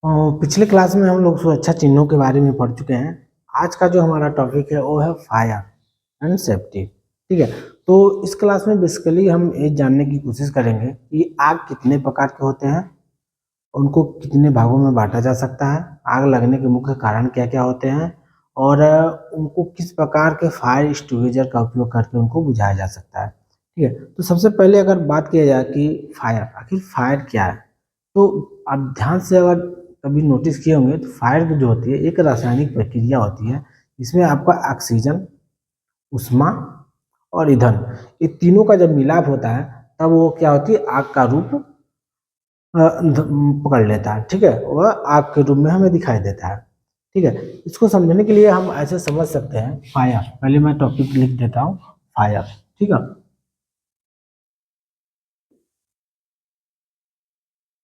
पिछले क्लास में हम लोग सुरक्षा चिन्हों के बारे में पढ़ चुके हैं। आज का जो हमारा टॉपिक है वो है फायर एंड सेफ्टी। ठीक है, तो इस क्लास में बेसिकली हम ये जानने की कोशिश करेंगे कि आग कितने प्रकार के होते हैं, उनको कितने भागों में बांटा जा सकता है, आग लगने के मुख्य कारण क्या क्या होते हैं, और उनको किस प्रकार के फायर एक्सटिंग्विशर का उपयोग करके उनको बुझाया जा सकता है। ठीक है, तो सबसे पहले अगर बात किया जाए कि फायर, आखिर फायर क्या है, तो आप ध्यान से अगर कभी नोटिस किए होंगे तो फायर जो होती है एक रासायनिक प्रक्रिया होती है। इसमें आपका ऑक्सीजन, उष्मा और ईंधन, ये तीनों का जब मिलाप होता है तब वो क्या होती है, आग का रूप पकड़ लेता है। ठीक है, वह आग के रूप में हमें दिखाई देता है। ठीक है, इसको समझने के लिए हम ऐसे समझ सकते हैं। फायर, पहले मैं टॉपिक लिख देता हूँ, फायर। ठीक है,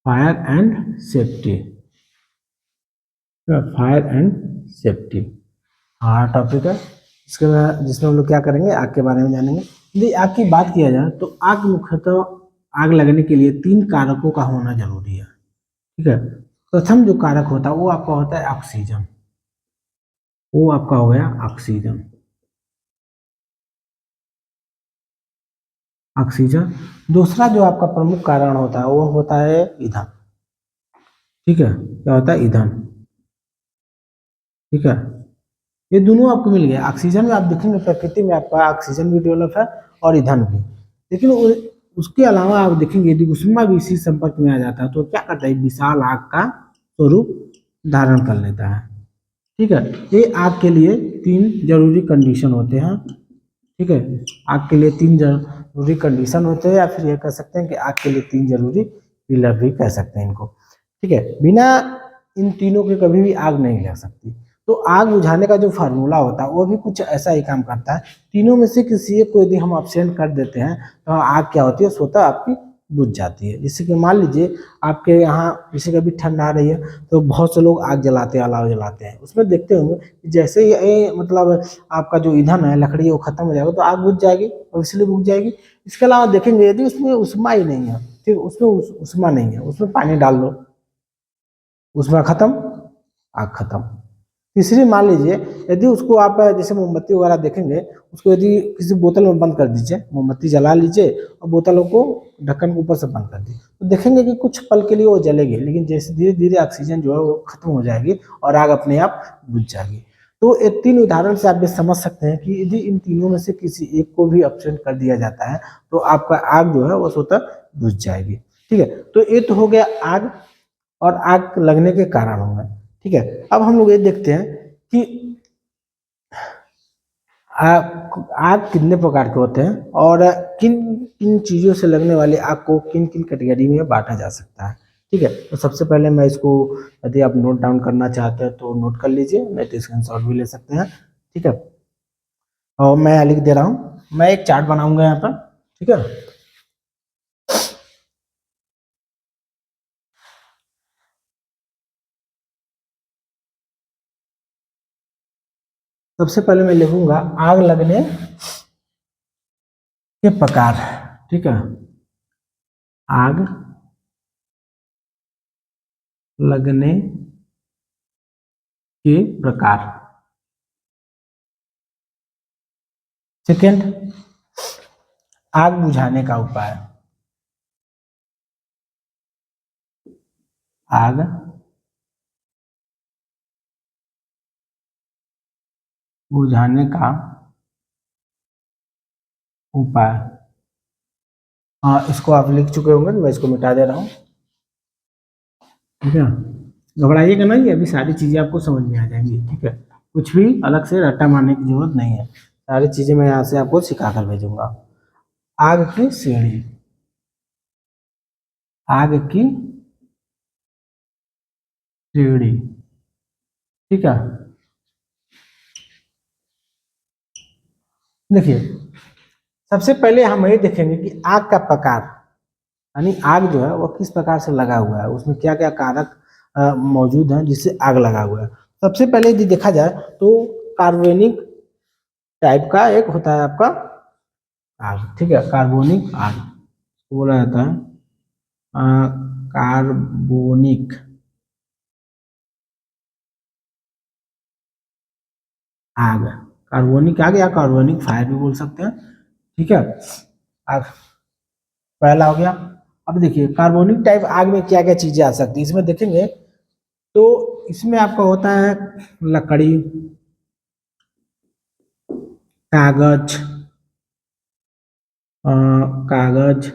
fire and safety, fire and safety हमारा टॉपिक है। इसके बाद जिसमें हम लोग क्या करेंगे, आग के बारे में जानेंगे। यदि आग की बात किया जाए तो आग मुख्यतः, आग लगने के लिए तीन कारकों का होना जरूरी है। ठीक है, प्रथम जो कारक होता है वो आपका होता है ऑक्सीजन, वो आपका हो गया ऑक्सीजन। ऑक्सीजन, दूसरा जो आपका प्रमुख कारण होता है वो होता है ईंधन। ठीक है, क्या होता है, ईंधन। ठीक है, ये दोनों आपको मिल गया। ऑक्सीजन में आप देखेंगे प्रकृति में आपका ऑक्सीजन भी डेवलप है और ईंधन भी, लेकिन उसके अलावा आप देखेंगे यदि उष्मा भी इसी संपर्क में आ जाता है तो क्या करता है, विशाल आग का स्वरूप धारण कर लेता है। ठीक है, ये आग के लिए तीन जरूरी कंडीशन होते हैं। ठीक है, आग के लिए तीन जरूरी कंडीशन होते हैं, या फिर ये कह सकते हैं कि आग के लिए तीन जरूरी पिलर भी कह सकते हैं इनको। ठीक है, बिना इन तीनों के कभी भी आग नहीं लग सकती। तो आग बुझाने का जो फार्मूला होता है वो भी कुछ ऐसा ही काम करता है। तीनों में से किसी एक को यदि हम अब्सेंट कर देते हैं तो आग क्या होती है, स्वतः आपकी बुझ जाती है। जैसे कि मान लीजिए आपके यहाँ जैसे कभी ठंड आ रही है तो बहुत से लोग आग जलाते हैं, अलाव जलाते हैं। उसमें देखते होंगे कि जैसे ही मतलब आपका जो ईंधन है, लकड़ी है, वो खत्म हो जाएगा तो आग बुझ जाएगी, और इसलिए बुझ जाएगी। इसके अलावा देखेंगे यदि उसमें उष्मा ही नहीं है, ठीक, उसमें उष्मा नहीं है, उसमें पानी डाल दो, उष्मा खत्म, आग खत्म। तीसरी मान लीजिए यदि उसको आप जैसे मोमबत्ती वगैरह देखेंगे, उसको यदि किसी बोतल में बंद कर दीजिए, मोमबत्ती जला लीजिए और बोतलों को ढक्कन के ऊपर से बंद कर दीजिए, तो देखेंगे कि कुछ पल के लिए वो जलेगी, लेकिन जैसे धीरे धीरे ऑक्सीजन जो है वो खत्म हो जाएगी और आग अपने आप बुझ जाएगी। तो ये तीन उदाहरण से आप ये समझ सकते हैं कि यदि इन तीनों में से किसी एक को भी अब्सेंट कर दिया जाता है तो आपका आग जो है वो स्वतः बुझ जाएगी। ठीक है, तो ये तो हो गया आग और आग लगने के कारण होंगे। ठीक है, अब हम लोग ये देखते हैं कि आग कितने प्रकार के होते हैं और किन किन चीज़ों से लगने वाली आग को किन किन कैटेगरी में बांटा जा सकता है। ठीक है, तो सबसे पहले मैं इसको, यदि आप नोट डाउन करना चाहते हैं तो नोट कर लीजिए, नहीं तो स्क्रीनशॉट भी ले सकते हैं। ठीक है, और मैं यहाँ लिख दे रहा हूँ, मैं एक चार्ट बनाऊंगा यहाँ पर। ठीक है, सबसे पहले मैं लिखूंगा आग लगने के प्रकार। ठीक है, आग लगने के प्रकार। सेकेंड, आग बुझाने का उपाय। आग बुझाने का उपाय। हाँ, इसको आप लिख चुके होंगे तो मैं इसको मिटा दे रहा हूँ। ठीक है, घबराइएगा नहीं, अभी सारी चीजें आपको समझ में आ जाएंगी। ठीक है, कुछ भी अलग से रट्टा मारने की जरूरत नहीं है, सारी चीजें मैं यहाँ से आपको सिखा कर भेजूंगा। आग की सीढ़ी, आग की सीढ़ी। ठीक है, देखिए सबसे पहले हम ये देखेंगे कि आग का प्रकार, यानी आग जो है वो किस प्रकार से लगा हुआ है, उसमें क्या क्या कारक मौजूद हैं जिससे आग लगा हुआ है। सबसे पहले यदि देखा जाए तो कार्बोनिक टाइप का एक होता है आपका आग। ठीक है, कार्बोनिक आग बोला जाता है, कार्बोनिक आग, कार्बनिक आग या कार्बनिक फायर भी बोल सकते हैं। ठीक है, आग पहला हो गया। अब देखिए कार्बनिक टाइप आग में क्या क्या चीजें आ सकती है, इसमें देखेंगे तो इसमें आपका होता है लकड़ी, कागज, कागज,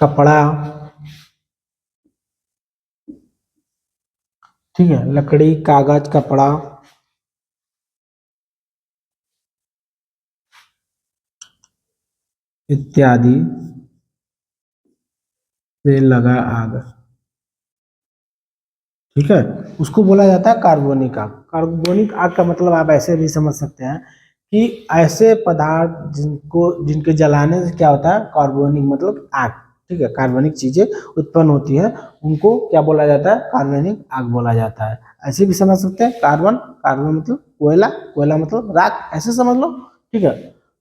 कपड़ा, ठीक है, लकड़ी, कागज, कपड़ा, इत्यादि से लगा आग। ठीक है, उसको बोला जाता है कार्बनिक आग। कार्बनिक आग का मतलब आप ऐसे भी समझ सकते हैं कि ऐसे पदार्थ जिनके जलाने से क्या होता है, कार्बनिक मतलब आग। ठीक है, कार्बनिक चीजें उत्पन्न होती है, उनको क्या बोला जाता है, कार्बनिक आग बोला जाता है। ऐसे भी समझ सकते हैं कार्बन, कार्बन मतलब कोयला, कोयला मतलब राख, ऐसे समझ लो। ठीक है,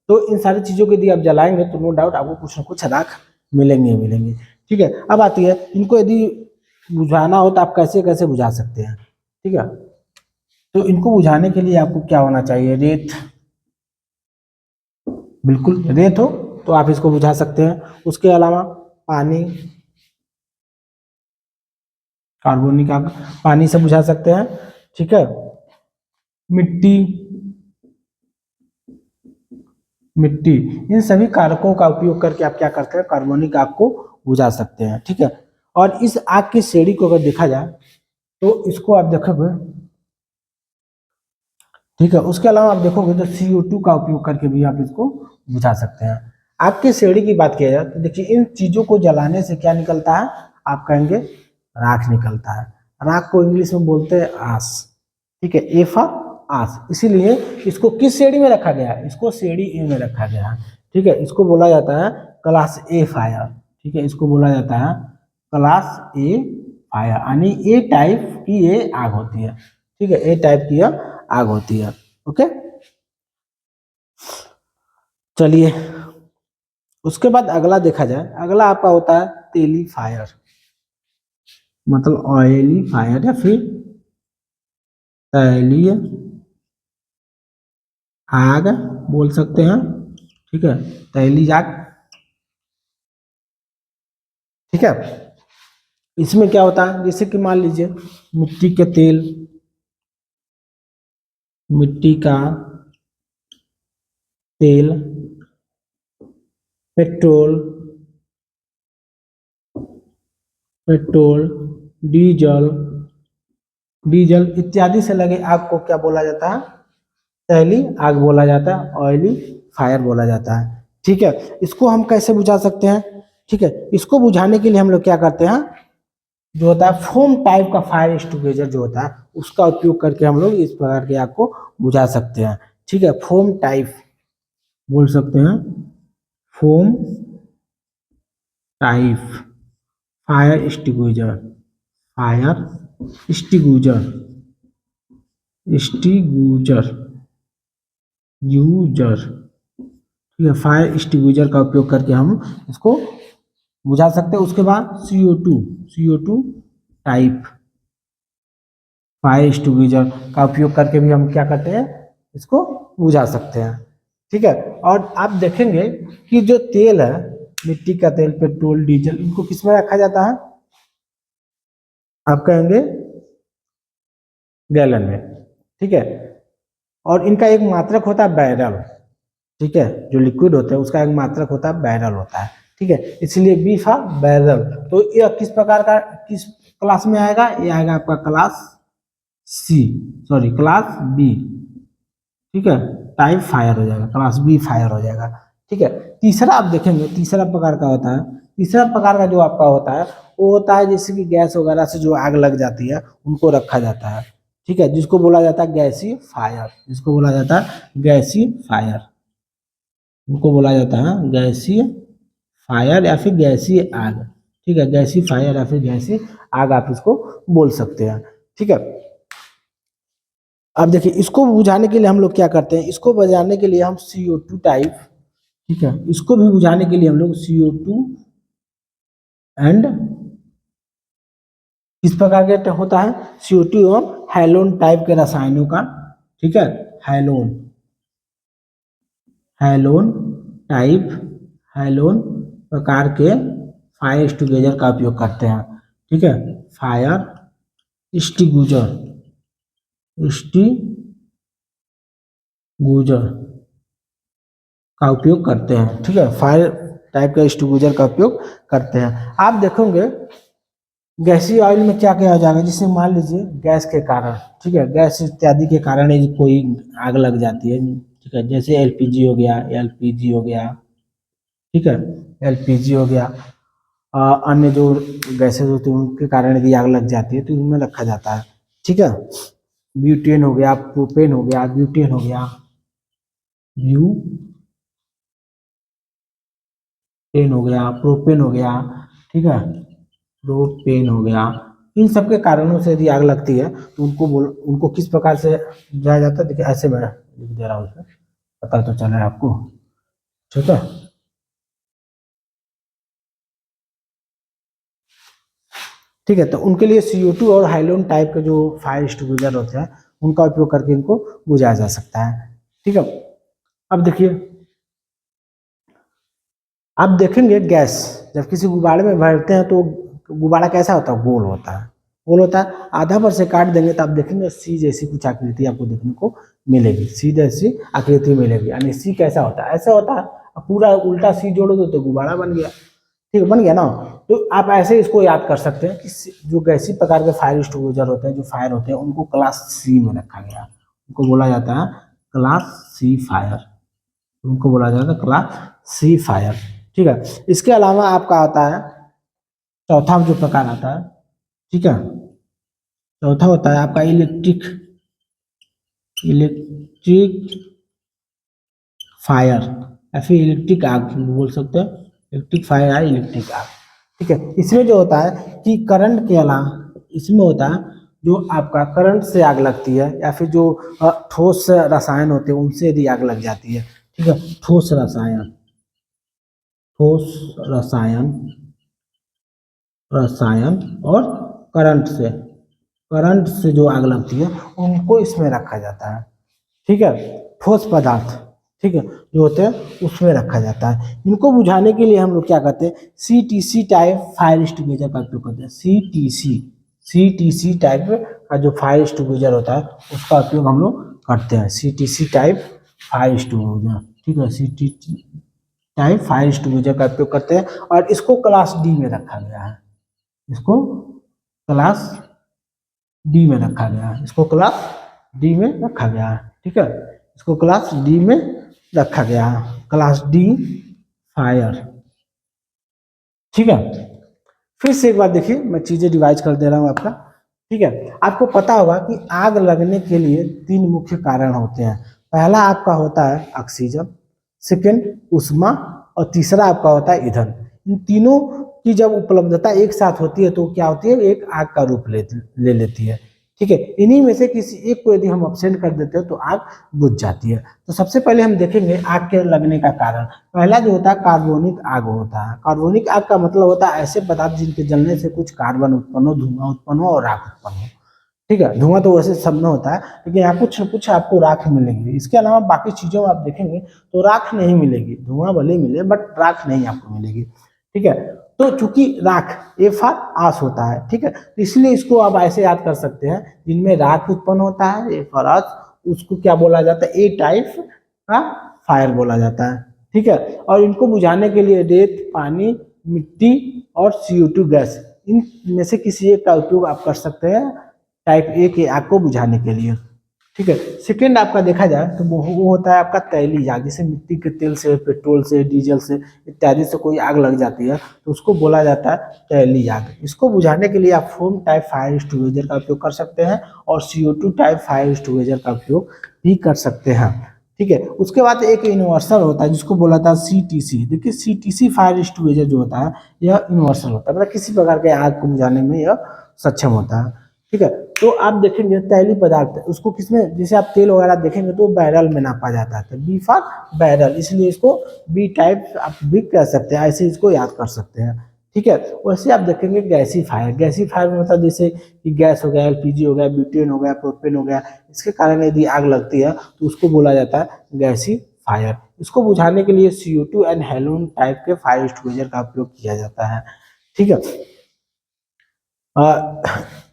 तो इन सारी चीजों को यदि आप जलाएंगे तो नो डाउट आपको कुछ ना कुछ राख मिलेंगे मिलेंगे। ठीक है, अब आती है इनको यदि बुझाना हो तो आप कैसे कैसे बुझा सकते हैं। ठीक है, तो इनको बुझाने के लिए आपको क्या होना चाहिए, रेत, बिल्कुल रेत हो तो आप इसको बुझा सकते हैं। उसके अलावा पानी, कार्बनिक आग पानी से बुझा सकते हैं। ठीक है, मिट्टी, मिट्टी, इन सभी कारकों का उपयोग करके आप क्या करते हैं, कार्बनिक आग को बुझा सकते हैं। ठीक है, और इस आग की श्रेणी को अगर देखा जाए तो इसको आप देखोगे, ठीक है, उसके अलावा आप देखोगे तो CO2 का उपयोग करके भी आप इसको बुझा सकते हैं। आग की श्रेणी की बात किया जाए तो देखिए इन चीजों को जलाने से क्या निकलता है, आप कहेंगे राख निकलता है। राख को इंग्लिश में बोलते हैं आस। ठीक है, ए फॉर आस, इसीलिए इसको किस श्रेणी में रखा गया है, इसको श्रेणी ए में रखा गया है। ठीक है, इसको बोला जाता है क्लास ए फायर। ठीक है, इसको बोला जाता है क्लास ए फायर, यानी ए टाइप की ये आग होती है। ठीक है, ए टाइप की यह आग होती है। ओके, चलिए उसके बाद अगला देखा जाए, अगला आपका होता है तेली फायर, मतलब ऑयली फायर या फिर तैलीय आग बोल सकते हैं। ठीक है, तैली आग। ठीक है, इसमें क्या होता है, जैसे कि मान लीजिए मिट्टी के तेल, मिट्टी का तेल, पेट्रोल, पेट्रोल, डीजल, डीजल इत्यादि से लगे आग को क्या बोला जाता है, तैली आग बोला जाता है, ऑयली फायर बोला जाता है। ठीक है, इसको हम कैसे बुझा सकते हैं, ठीक है, इसको बुझाने के लिए हम लोग क्या करते हैं, जो होता है फोम टाइप का फायर एक्सटिंग्विशर जो होता है उसका उपयोग करके हम लोग इस प्रकार की आग को बुझा सकते हैं। ठीक है, फोम टाइप बोल सकते हैं, foam type fire extinguisher, fire extinguisher, extinguisher, user. ठीक है, फायर एक्सटिंग्विशर का उपयोग करके हम इसको बुझा सकते हैं। उसके बाद CO2 टाइप फायर एक्सटिंग्विशर का उपयोग करके भी हम क्या करते हैं, इसको बुझा सकते हैं। ठीक है, और आप देखेंगे कि जो तेल है, मिट्टी का तेल, पेट्रोल, डीजल, इनको किस में रखा जाता है, आप कहेंगे गैलन में। ठीक है, और इनका एक मात्रक होता है बैरल। ठीक है, जो लिक्विड होता है उसका एक मात्रक होता है बैरल होता है। ठीक है, इसलिए बी फॉर बैरल। तो यह किस प्रकार का, किस क्लास में आएगा, ये आएगा आपका class C, sorry class B. ठीक है, टाइप फायर हो जाएगा, क्लास बी फायर हो जाएगा। ठीक है, तीसरा आप देखेंगे, तीसरा प्रकार का होता है, तीसरा प्रकार का जो आपका होता है वो होता है जैसे कि गैस वगैरह से जो आग लग जाती है उनको रखा जाता है। ठीक है, जिसको बोला जाता है गैसी फायर, जिसको बोला जाता है गैसी फायर, उनको बोला जाता है गैसीय फायर या फिर गैसीय आग। ठीक है, गैसीय फायर या फिर गैसीय आग आप इसको बोल सकते हैं। ठीक है, अब देखिए इसको बुझाने के लिए हम लोग क्या करते हैं, इसको बुझाने के लिए हम CO2 टाइप, ठीक है, इसको भी बुझाने के लिए हम लोग CO2 एंड किस प्रकार के होता है, CO2 एवं हैलोन टाइप के रसायनों का, ठीक है, हैलोन हैलोन टाइप, हैलोन प्रकार के फायर एक्सटिंग्विशर का उपयोग करते हैं, ठीक है, फायर एक्सटिंग्विशर का उपयोग करते हैं, ठीक है, फायर टाइप का एक्सटिंग्विशर का उपयोग करते हैं। आप देखोगे गैसीय ऑयल में क्या क्या हो जाएगा, जिससे मान लीजिए गैस के कारण, ठीक है, गैस इत्यादि के कारण यदि कोई आग लग जाती है, ठीक है, जैसे एलपीजी हो गया, ठीक है, एलपीजी हो गया, अन्य जो गैसेज होती हैं उनके कारण यदि आग लग जाती है तो उनमें रखा जाता है, ठीक है, ब्यूटेन हो गया, प्रोपेन हो गया, ब्यूटेन हो गया, प्रोपेन हो गया, ठीक है, प्रोपेन हो गया, इन सब के कारणों से यदि आग लगती है तो उनको किस प्रकार से बुझाया जाता है, देखिए ऐसे मैं लिख दे रहा हूँ, पता तो चला है आपको, ठीक है। ठीक है, तो उनके लिए CO2 और हाइलोन टाइप के जो फायर एक्सटिंग्विशर होते हैं उनका उपयोग करके इनको बुझाया जा सकता है, ठीक है। अब देखिए, आप देखेंगे गैस जब किसी गुब्बारे में भरते हैं तो गुब्बारा कैसा होता है, गोल होता है, आधा पर से काट देंगे तो आप देखेंगे सी जैसी कुछ आकृति आपको देखने को मिलेगी, सी जैसी आकृति मिलेगी, यानी सी कैसा होता है, ऐसा होता है, पूरा उल्टा सी जोड़ दो तो गुब्बारा बन गया, ठीक है, बन गया ना। तो आप ऐसे इसको याद कर सकते हैं कि जो गैसी प्रकार के फायर एक्सटिंग्विशर होते हैं, जो फायर होते हैं, उनको क्लास सी में रखा गया, उनको बोला जाता है क्लास सी फायर, उनको बोला जाता है क्लास सी फायर, ठीक है। इसके अलावा आपका आता है चौथा जो प्रकार आता है, ठीक है, चौथा होता है आपका इलेक्ट्रिक फायर या फिर इलेक्ट्रिक आग बोल सकते हैं, इलेक्ट्रिक फायर या इलेक्ट्रिक आग, ठीक है। इसमें जो होता है कि करंट के अलावा इसमें होता है जो आपका करंट से आग लगती है या फिर जो ठोस रसायन होते हैं उनसे यदि आग लग जाती है, ठीक है, ठोस रसायन और करंट से जो आग लगती है उनको इसमें रखा जाता है, ठीक है, ठोस पदार्थ, ठीक है, जो होते हैं उसमें रखा जाता है। इनको बुझाने के लिए हम लोग क्या करते हैं, CTC टाइप फायर एक्सटिंग्विशर का उपयोग करते हैं, CTC टाइप का जो फायर एक्सटिंग्विशर होता है उसका उपयोग हम लोग करते हैं, CTC टाइप फायर एक्सटिंग्विशर, ठीक है, CTC टाइप फायर एक्सटिंग्विशर का उपयोग करते हैं और इसको क्लास डी में रखा गया है, इसको क्लास डी में रखा गया है, इसको क्लास डी में रखा गया है, ठीक है, इसको क्लास डी में रखा गया है, क्लास डी फायर, ठीक है। फिर से एक बार देखिए, मैं चीजें डिवाइड कर दे रहा हूं आपका, ठीक है। आपको पता होगा कि आग लगने के लिए 3 मुख्य कारण होते हैं, पहला आपका होता है ऑक्सीजन, सेकेंड उष्मा और तीसरा आपका होता है ईंधन। इन तीनों की जब उपलब्धता एक साथ होती है तो क्या होती है, एक आग का रूप ले लेती है, ठीक है। इन्हीं में से किसी एक को यदि हम अब्सेंट कर देते हैं तो आग बुझ जाती है। तो सबसे पहले हम देखेंगे आग के लगने का कारण। पहला जो होता है कार्बनिक आग होता है। कार्बनिक आग का मतलब होता है ऐसे पदार्थ जिनके जलने से कुछ कार्बन उत्पन्न हो, धुआं उत्पन्न हो और राख उत्पन्न हो, ठीक है। धुआं तो वैसे सब में होता है लेकिन यहाँ कुछ न कुछ आपको राख मिलेगी, इसके अलावा बाकी चीजों में आप देखेंगे तो राख नहीं मिलेगी, धुआं भले मिले बट राख नहीं आपको मिलेगी, ठीक है। तो चूंकि राख ए फॉर आस होता है, ठीक है, तो इसलिए इसको आप ऐसे याद कर सकते हैं, जिनमें राख उत्पन्न होता है ए फॉर आस, उसको क्या बोला जाता है, ए टाइप का फायर बोला जाता है, ठीक है। और इनको बुझाने के लिए रेत, पानी, मिट्टी और CO2 गैस, इन में से किसी एक का उपयोग आप कर सकते हैं टाइप ए के आग को बुझाने के लिए, ठीक है। सेकेंड आपका देखा जाए तो वो होता है आपका तैलीय आग, जैसे मिट्टी के तेल से, पेट्रोल से, डीजल से इत्यादि से कोई आग लग जाती है तो उसको बोला जाता है तैलीय आग। इसको बुझाने के लिए आप फोम टाइप फायर एक्सटिंग्विशर का उपयोग कर सकते हैं और CO2 टाइप फायर एक्सटिंग्विशर का उपयोग भी कर सकते हैं, ठीक है। उसके बाद एक यूनिवर्सल होता है जिसको बोला था CTC। देखिए CTC फायर एक्सटिंग्विशर जो होता है यह यूनिवर्सल होता है, मतलब किसी प्रकार के आग को बुझाने में यह सक्षम होता है, ठीक है। तो आप देखेंगे तैलीय पदार्थ उसको किसमें, जैसे आप तेल वगैरह देखेंगे तो बैरल में नापा जाता है, तो बी फॉर बैरल, इसलिए इसको बी टाइप आप भी कह सकते हैं, ऐसे इसको याद कर सकते हैं, ठीक है। वैसे आप देखेंगे गैसीफायर, गैसीफायर में मतलब जैसे कि गैस हो गया, एलपीजी हो गया, ब्यूटेन हो गया, प्रोपेन हो गया, इसके कारण यदि आग लगती है तो उसको बोला जाता है गैसीफायर। इसको बुझाने के लिए CO2 एंड हेलोजन टाइप के फायर एक्सटिंग्विशर का उपयोग किया जाता है। ठीक है।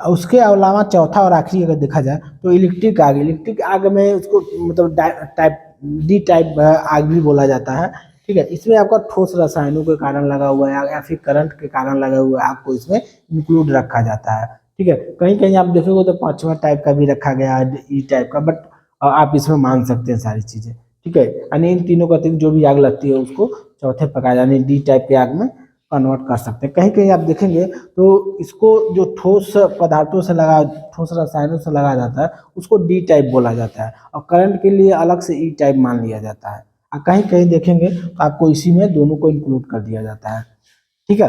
उसके अलावा चौथा और आखिरी अगर देखा जाए तो इलेक्ट्रिक आग में उसको मतलब टाइप डी टाइप आग भी बोला जाता है। ठीक है। इसमें आपका ठोस रसायनों के कारण लगा हुआ है या फिर करंट के कारण लगा हुआ है, आपको इसमें इंक्लूड रखा जाता है। ठीक है। कहीं कहीं आप देखोगे तो पांचवा टाइप का भी रखा गया है, ई टाइप का, बट आप इसमें मान सकते हैं सारी चीजें। ठीक है। यानी इन तीनों का तीन जो भी आग लगती है उसको चौथे प्रकार यानी डी टाइप के आग में कन्वर्ट कर सकते हैं। कहीं कहीं आप देखेंगे तो इसको जो ठोस पदार्थों से लगा, ठोस रसायनों से लगा जाता है उसको डी टाइप बोला जाता है, और करंट के लिए अलग से ई टाइप मान लिया जाता है। और कहीं कहीं देखेंगे तो आपको इसी में दोनों को इंक्लूड कर दिया जाता है। ठीक है।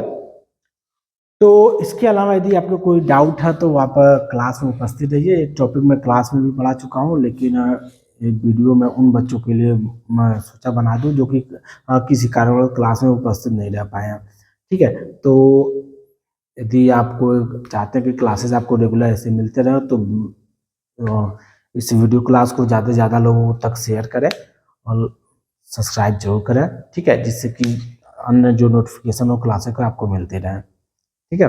तो इसके अलावा यदि आपको कोई डाउट है तो आप क्लास में उपस्थित रहिए। ये टॉपिक मैं क्लास में भी पढ़ा चुका हूँ, लेकिन एक वीडियो में उन बच्चों के लिए मैं सोचा बना दूं जो कि किसी कारणवश क्लास में उपस्थित नहीं रह पाए हैं। ठीक है। तो यदि आपको चाहते हैं कि क्लासेस आपको रेगुलर ऐसे मिलते रहे तो इस वीडियो क्लास को ज़्यादा से ज़्यादा लोगों तक शेयर करें और सब्सक्राइब जरूर करें। ठीक है, जिससे कि अन्य जो नोटिफिकेशन हो क्लासेस का आपको मिलते रहें। ठीक है।